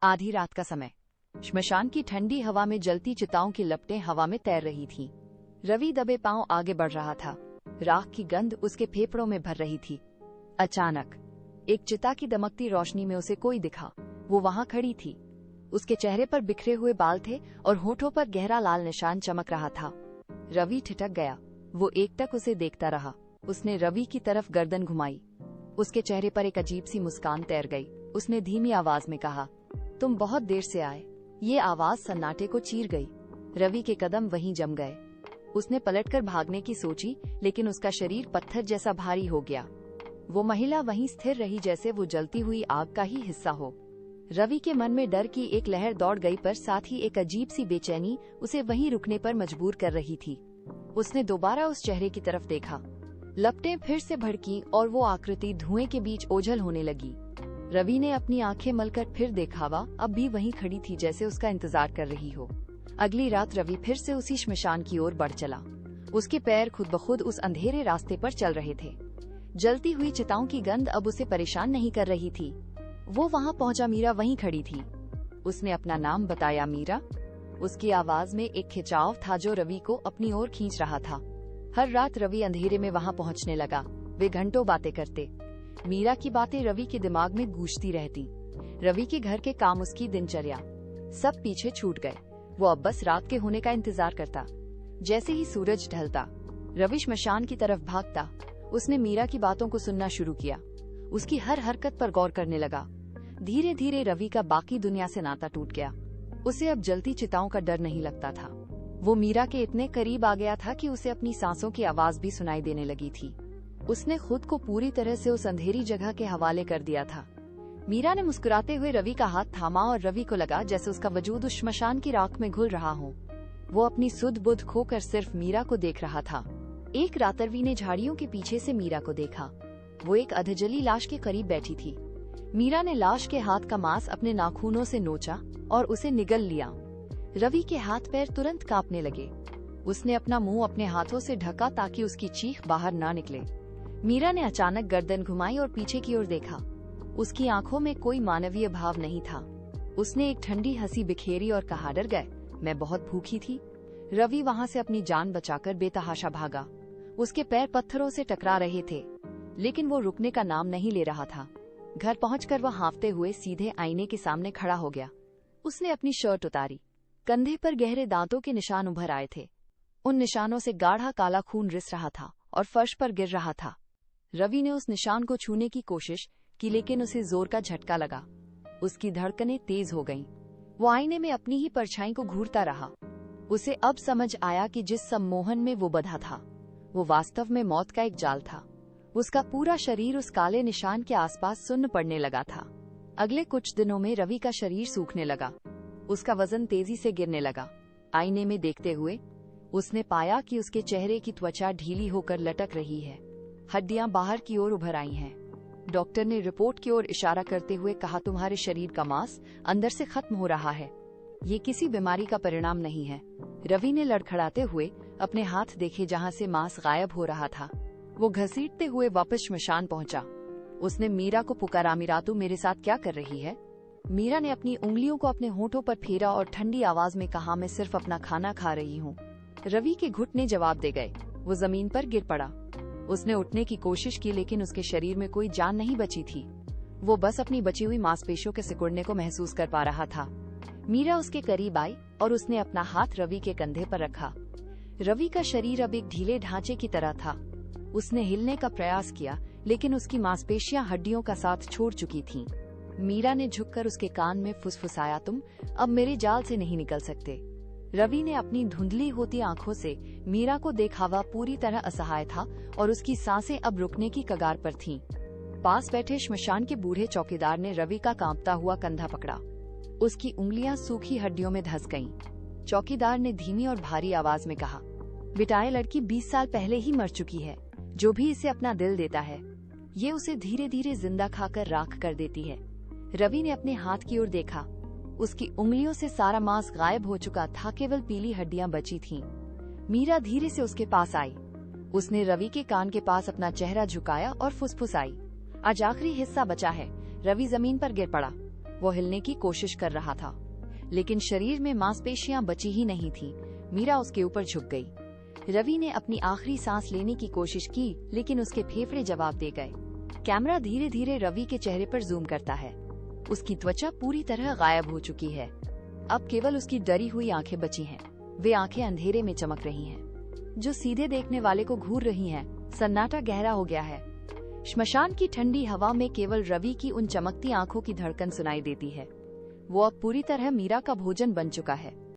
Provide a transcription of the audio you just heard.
आधी रात का समय। श्मशान की ठंडी हवा में जलती चिताओं की लपटें हवा में तैर रही थीं। रवि दबे पांव आगे बढ़ रहा था। राख की गंध उसके फेफड़ों में भर रही थी। अचानक एक चिता की दमकती रोशनी में उसे कोई दिखा। वो वहां खड़ी थी। उसके चेहरे पर बिखरे हुए बाल थे और होठों पर गहरा लाल निशान चमक रहा था। रवि ठिठक गया। वो एकटक उसे देखता रहा। उसने रवि की तरफ गर्दन घुमाई। उसके चेहरे पर एक अजीब सी मुस्कान तैर गई। उसने धीमी आवाज में कहा, तुम बहुत देर से आए। ये आवाज सन्नाटे को चीर गई। रवि के कदम वहीं जम गए। उसने पलटकर भागने की सोची, लेकिन उसका शरीर पत्थर जैसा भारी हो गया। वो महिला वहीं स्थिर रही जैसे वो जलती हुई आग का ही हिस्सा हो। रवि के मन में डर की एक लहर दौड़ गई, पर साथ ही एक अजीब सी बेचैनी उसे वहीं रुकने पर मजबूर कर रही थी। उसने दोबारा उस चेहरे की तरफ देखा। लपटें फिर से भड़कीं और वो आकृति धुएं के बीच ओझल होने लगी। रवि ने अपनी आंखें मलकर फिर देखा। वह अब भी वहीं खड़ी थी, जैसे उसका इंतजार कर रही हो। अगली रात रवि फिर से उसी श्मशान की ओर बढ़ चला। उसके पैर खुद ब खुद उस अंधेरे रास्ते पर चल रहे थे। जलती हुई चिताओं की गंध अब उसे परेशान नहीं कर रही थी। वो वहां पहुंचा। मीरा वहीं खड़ी थी। उसने अपना नाम बताया, मीरा। उसकी आवाज में एक खिंचाव था जो रवि को अपनी ओर खींच रहा था। हर रात रवि अंधेरे में वहां पहुंचने लगा। वे घंटों बातें करते। मीरा की बातें रवि के दिमाग में गूंजती रहती। रवि के घर के काम, उसकी दिनचर्या, सब पीछे छूट गए। वो अब बस रात के होने का इंतजार करता। जैसे ही सूरज ढलता, रवि श्मशान की तरफ भागता। उसने मीरा की बातों को सुनना शुरू किया। उसकी हर हरकत पर गौर करने लगा। धीरे धीरे रवि का बाकी दुनिया से नाता टूट गया। उसे अब जलती चिताओं का डर नहीं लगता था। वो मीरा के इतने करीब आ गया था कि उसे अपनी सांसों की आवाज भी सुनाई देने लगी थी। उसने खुद को पूरी तरह से उस अंधेरी जगह के हवाले कर दिया था। मीरा ने मुस्कुराते हुए रवि का हाथ थामा और रवि को लगा जैसे उसका वजूद उस श्मशान की राख में घुल रहा हो। वो अपनी सुध बुध खोकर सिर्फ मीरा को देख रहा था। एक रात रवि ने झाड़ियों के पीछे से मीरा को देखा। वो एक अधजली लाश के करीब बैठी थी। मीरा ने लाश के हाथ का मांस अपने नाखूनों से नोचा और उसे निगल लिया। रवि के हाथ पैर तुरंत कांपने लगे। उसने अपना मुंह अपने हाथों से ढका ताकि उसकी चीख बाहर ना निकले। मीरा ने अचानक गर्दन घुमाई और पीछे की ओर देखा। उसकी आंखों में कोई मानवीय भाव नहीं था। उसने एक ठंडी हंसी बिखेरी और कहा, डर गए? मैं बहुत भूखी थी। रवि वहां से अपनी जान बचाकर बेतहाशा भागा। उसके पैर पत्थरों से टकरा रहे थे, लेकिन वो रुकने का नाम नहीं ले रहा था। घर पहुंचकर वह हांफते हुए सीधे आईने के सामने खड़ा हो गया। उसने अपनी शर्ट उतारी। कंधे पर गहरे दांतों के निशान उभर आए थे। उन निशानों से गाढ़ा काला खून रिस रहा था और फर्श पर गिर रहा था। रवि ने उस निशान को छूने की कोशिश की, लेकिन उसे जोर का झटका लगा। उसकी धड़कनें तेज हो गईं। वो आईने में अपनी ही परछाई को घूरता रहा। उसे अब समझ आया कि जिस सम्मोहन में वो बंधा था, वो वास्तव में मौत का एक जाल था। उसका पूरा शरीर उस काले निशान के आसपास सुन्न पड़ने लगा था। अगले कुछ दिनों में रवि का शरीर सूखने लगा। उसका वजन तेजी से गिरने लगा। आईने में देखते हुए उसने पाया कि उसके चेहरे की त्वचा ढीली होकर लटक रही है। हड्डियां बाहर की ओर उभर आई हैं। डॉक्टर ने रिपोर्ट की ओर इशारा करते हुए कहा, तुम्हारे शरीर का मांस अंदर से खत्म हो रहा है। ये किसी बीमारी का परिणाम नहीं है। रवि ने लड़खड़ाते हुए अपने हाथ देखे जहां से मांस गायब हो रहा था। वो घसीटते हुए वापस श्मशान पहुंचा। उसने मीरा को पुकारा, मीरा तू मेरे साथ क्या कर रही है? मीरा ने अपनी उंगलियों को अपने होठों पर फेरा और ठंडी आवाज में कहा, मैं सिर्फ अपना खाना खा रही हूँ। रवि के घुटने जवाब दे गए। वो जमीन पर गिर पड़ा। उसने उठने की कोशिश की, लेकिन उसके शरीर में कोई जान नहीं बची थी। वो बस अपनी बची हुई मांसपेशियों के सिकुड़ने को महसूस कर पा रहा था। मीरा उसके करीब आई और उसने अपना हाथ रवि के कंधे पर रखा। रवि का शरीर अब एक ढीले ढांचे की तरह था। उसने हिलने का प्रयास किया, लेकिन उसकी मांसपेशियां हड्डियों का साथ छोड़ चुकी थीं। मीरा ने झुककर उसके कान में फुसफुसाया, तुम अब मेरे जाल से नहीं निकल सकते। रवि ने अपनी धुंधली होती आंखों से मीरा को देखा। वह पूरी तरह असहाय था और उसकी सांसें अब रुकने की कगार पर थीं। पास बैठे श्मशान के बूढ़े चौकीदार ने रवि का कांपता हुआ कंधा पकड़ा। उसकी उंगलियां सूखी हड्डियों में धंस गईं। चौकीदार ने धीमी और भारी आवाज में कहा, बेटा ये लड़की 20 साल पहले ही मर चुकी है। जो भी इसे अपना दिल देता है, ये उसे धीरे धीरे जिंदा खाकर राख कर देती है। रवि ने अपने हाथ की ओर देखा। उसकी उंगलियों से सारा मांस गायब हो चुका था, केवल पीली हड्डियां बची थीं। मीरा धीरे से उसके पास आई। उसने रवि के कान के पास अपना चेहरा झुकाया और फुसफुसाई, आज आखिरी हिस्सा बचा है। रवि जमीन पर गिर पड़ा। वो हिलने की कोशिश कर रहा था, लेकिन शरीर में मांसपेशियां बची ही नहीं थी। मीरा उसके ऊपर झुक गई। रवि ने अपनी आखिरी सांस लेने की कोशिश की, लेकिन उसके फेफड़े जवाब दे गए। कैमरा धीरे धीरे रवि के चेहरे पर जूम करता है। उसकी त्वचा पूरी तरह गायब हो चुकी है। अब केवल उसकी डरी हुई आंखें बची हैं। वे आंखें अंधेरे में चमक रही हैं, जो सीधे देखने वाले को घूर रही हैं। सन्नाटा गहरा हो गया है। श्मशान की ठंडी हवा में केवल रवि की उन चमकती आंखों की धड़कन सुनाई देती है। वो अब पूरी तरह मीरा का भोजन बन चुका है।